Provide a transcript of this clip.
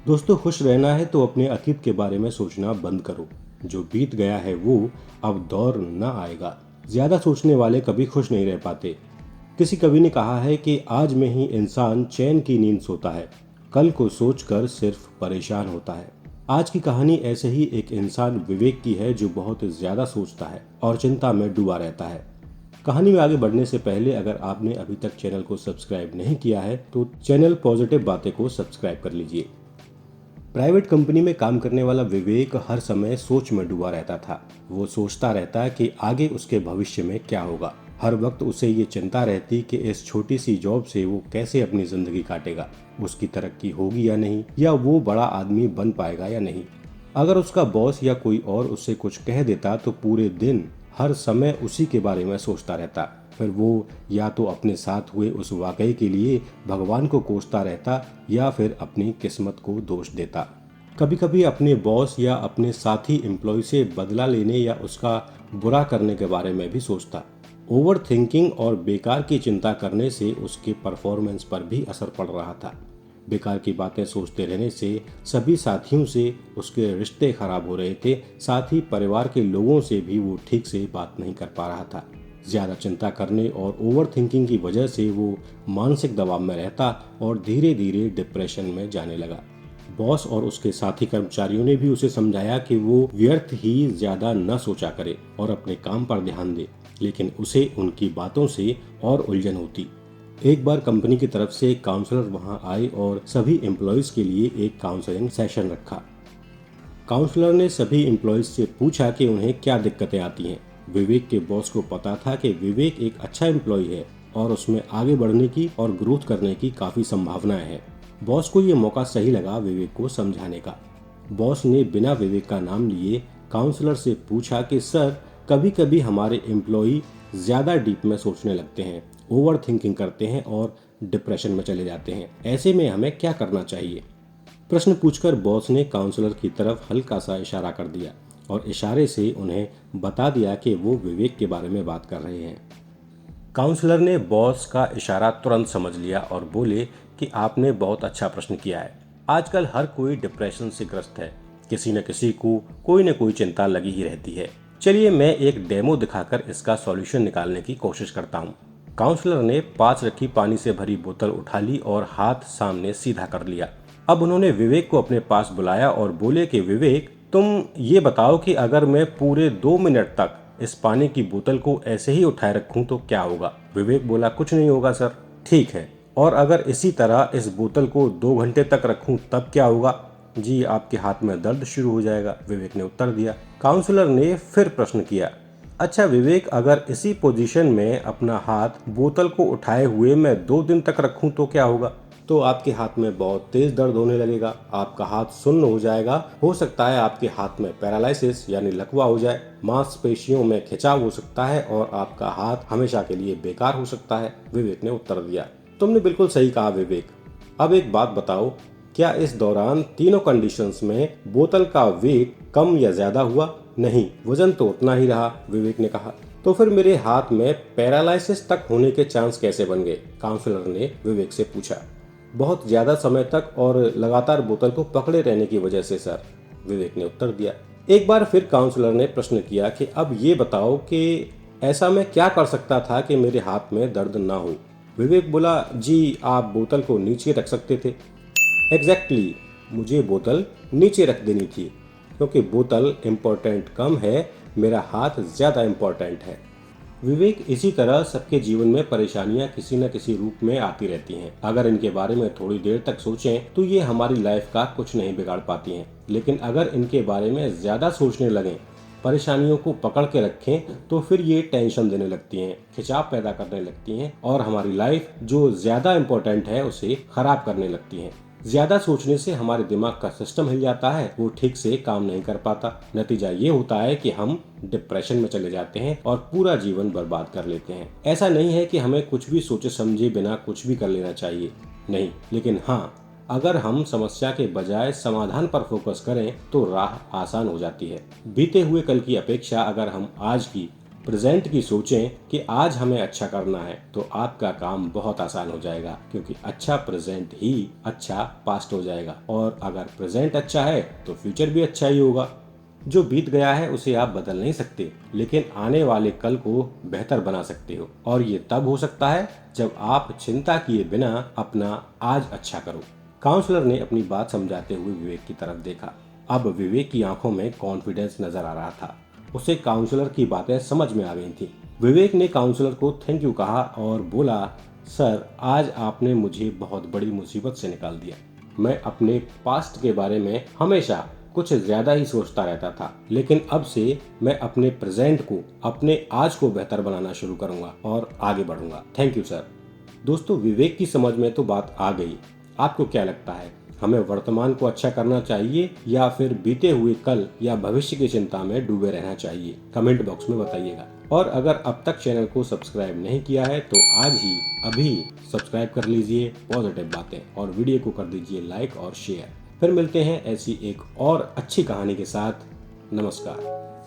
दोस्तों, खुश रहना है तो अपने अतीत के बारे में सोचना बंद करो। जो बीत गया है वो अब दौर न आएगा। ज्यादा सोचने वाले कभी खुश नहीं रह पाते। किसी कवि ने कहा है कि आज में ही इंसान चैन की नींद सोता है, कल को सोचकर सिर्फ परेशान होता है। आज की कहानी ऐसे ही एक इंसान विवेक की है जो बहुत ज्यादा सोचता है और चिंता में डूबा रहता है। कहानी में आगे बढ़ने से पहले अगर आपने अभी तक चैनल को सब्सक्राइब नहीं किया है तो चैनल पॉजिटिव बातें को सब्सक्राइब कर लीजिए। प्राइवेट कंपनी में काम करने वाला विवेक हर समय सोच में डूबा रहता था। वो सोचता रहता कि आगे उसके भविष्य में क्या होगा। हर वक्त उसे ये चिंता रहती कि इस छोटी सी जॉब से वो कैसे अपनी जिंदगी काटेगा, उसकी तरक्की होगी या नहीं, या वो बड़ा आदमी बन पाएगा या नहीं। अगर उसका बॉस या कोई और उससे कुछ कह देता तो पूरे दिन हर समय उसी के बारे में सोचता रहता। फिर वो या तो अपने साथ हुए उस वाकये के लिए भगवान को कोसता रहता या फिर अपनी किस्मत को दोष देता। कभी कभी अपने बॉस या अपने साथी एम्प्लॉय से बदला लेने या उसका बुरा करने के बारे में भी सोचता। ओवर थिंकिंग और बेकार की चिंता करने से उसके परफॉर्मेंस पर भी असर पड़ रहा था। बेकार की बातें सोचते रहने से सभी साथियों से उसके रिश्ते खराब हो रहे थे, साथ ही परिवार के लोगों से भी वो ठीक से बात नहीं कर पा रहा था। ज्यादा चिंता करने और ओवर थिंकिंग की वजह से वो मानसिक दबाव में रहता और धीरे धीरे डिप्रेशन में जाने लगा। बॉस और उसके साथी कर्मचारियों ने भी उसे समझाया कि वो व्यर्थ ही ज्यादा न सोचा करे और अपने काम पर ध्यान दे, लेकिन उसे उनकी बातों से और उलझन होती। एक बार कंपनी की तरफ से एक काउंसलर वहां आए और सभी एम्प्लॉयज के लिए एक काउंसलिंग सेशन रखा। काउंसलर ने सभी एम्प्लॉयज से पूछा कि उन्हें क्या दिक्कतें आती हैं। विवेक के बॉस को पता था कि विवेक एक अच्छा एम्प्लॉय है और उसमें आगे बढ़ने की और ग्रोथ करने की काफी संभावनाएं हैं। बॉस को ये मौका सही लगा विवेक को समझाने का। बॉस ने बिना विवेक का नाम लिए काउंसलर से पूछा कि सर, कभी कभी हमारे एम्प्लॉय ज्यादा डीप में सोचने लगते हैं, ओवर थिंकिंग करते हैं और डिप्रेशन में चले जाते हैं। ऐसे में हमें क्या करना चाहिए? प्रश्न पूछकर बॉस ने काउंसलर की तरफ हल्का सा इशारा कर दिया और इशारे से उन्हें बता दिया कि वो विवेक के बारे में बात कर रहे हैं। काउंसलर ने बॉस का इशारा तुरंत समझ लिया और बोले कि आपने बहुत अच्छा प्रश्न किया है। आजकल हर कोई डिप्रेशन से ग्रस्त है। किसी न किसी को कोई न कोई चिंता लगी ही रहती है। चलिए मैं एक डेमो दिखाकर इसका सॉल्यूशन निकालने की कोशिश करता हूँ। काउंसलर ने पास रखी पानी से भरी बोतल उठा ली और हाथ सामने सीधा कर लिया। अब उन्होंने विवेक को अपने पास बुलाया और बोले कि विवेक, तुम ये बताओ कि अगर मैं पूरे 2 मिनट तक इस पानी की बोतल को ऐसे ही उठाए रखूं तो क्या होगा? विवेक बोला, कुछ नहीं होगा सर। ठीक है, और अगर इसी तरह इस बोतल को 2 घंटे तक रखूं तब क्या होगा? जी, आपके हाथ में दर्द शुरू हो जाएगा, विवेक ने उत्तर दिया। काउंसलर ने फिर प्रश्न किया, अच्छा विवेक, अगर इसी पोजीशन में अपना हाथ बोतल को उठाए हुए मैं 2 दिन तक रखूं तो क्या होगा? तो आपके हाथ में बहुत तेज दर्द होने लगेगा, आपका हाथ सुन्न हो जाएगा, हो सकता है आपके हाथ में पैरालिसिस यानी लकवा हो जाए, मांसपेशियों में खिंचाव हो सकता है और आपका हाथ हमेशा के लिए बेकार हो सकता है, विवेक ने उत्तर दिया। तुमने बिल्कुल सही कहा विवेक। अब एक बात बताओ, क्या इस दौरान तीनों कंडीशंस में बोतल का वेट कम या ज्यादा हुआ? नहीं, वजन तो उतना ही रहा, विवेक ने कहा। तो फिर मेरे हाथ में पैरालिसिस तक होने के चांस कैसे बन गए? काउंसलर ने विवेक से पूछा। बहुत ज्यादा समय तक और लगातार बोतल को पकड़े रहने की वजह से सर, विवेक ने उत्तर दिया। एक बार फिर काउंसलर ने प्रश्न किया कि अब ये बताओ कि ऐसा मैं क्या कर सकता था कि मेरे हाथ में दर्द ना हो? विवेक बोला, जी आप बोतल को नीचे रख सकते थे। एग्जैक्टली, मुझे बोतल नीचे रख देनी थी क्योंकि बोतल इम्पोर्टेंट कम है, मेरा हाथ ज्यादा इम्पोर्टेंट है। विवेक, इसी तरह सबके जीवन में परेशानियां किसी न किसी रूप में आती रहती हैं। अगर इनके बारे में थोड़ी देर तक सोचें तो ये हमारी लाइफ का कुछ नहीं बिगाड़ पाती हैं, लेकिन अगर इनके बारे में ज्यादा सोचने लगें, परेशानियों को पकड़ के रखें, तो फिर ये टेंशन देने लगती हैं, खिंचाव पैदा करने लगती हैं और हमारी लाइफ जो ज्यादा इम्पोर्टेंट है उसे खराब करने लगती हैं। ज्यादा सोचने से हमारे दिमाग का सिस्टम हिल जाता है, वो ठीक से काम नहीं कर पाता। नतीजा ये होता है कि हम डिप्रेशन में चले जाते हैं और पूरा जीवन बर्बाद कर लेते हैं। ऐसा नहीं है कि हमें कुछ भी सोचे समझे बिना कुछ भी कर लेना चाहिए, नहीं, लेकिन हाँ, अगर हम समस्या के बजाय समाधान पर फोकस करें तो राह आसान हो जाती है। बीते हुए कल की अपेक्षा अगर हम आज की प्रेजेंट की सोचें कि आज हमें अच्छा करना है तो आपका काम बहुत आसान हो जाएगा, क्योंकि अच्छा प्रेजेंट ही अच्छा पास्ट हो जाएगा, और अगर प्रेजेंट अच्छा है तो फ्यूचर भी अच्छा ही होगा। जो बीत गया है उसे आप बदल नहीं सकते, लेकिन आने वाले कल को बेहतर बना सकते हो, और ये तब हो सकता है जब आप चिंता किए बिना अपना आज अच्छा करो। काउंसलर ने अपनी बात समझाते हुए विवेक की तरफ देखा। अब विवेक की आंखों में कॉन्फिडेंस नजर आ रहा था। उसे काउंसलर की बातें समझ में आ गई थी। विवेक ने काउंसलर को थैंक यू कहा और बोला, सर, आज आपने मुझे बहुत बड़ी मुसीबत से निकाल दिया। मैं अपने पास्ट के बारे में हमेशा कुछ ज्यादा ही सोचता रहता था, लेकिन अब से मैं अपने प्रेजेंट को, अपने आज को बेहतर बनाना शुरू करूंगा और आगे बढ़ूंगा। Thank you sir. दोस्तों, विवेक की समझ में तो बात आ गई। आपको क्या लगता है, हमें वर्तमान को अच्छा करना चाहिए या फिर बीते हुए कल या भविष्य की चिंता में डूबे रहना चाहिए? कमेंट बॉक्स में बताइएगा। और अगर अब तक चैनल को सब्सक्राइब नहीं किया है तो आज ही अभी सब्सक्राइब कर लीजिए पॉजिटिव बातें, और वीडियो को कर दीजिए लाइक और शेयर। फिर मिलते हैं ऐसी एक और अच्छी कहानी के साथ। नमस्कार।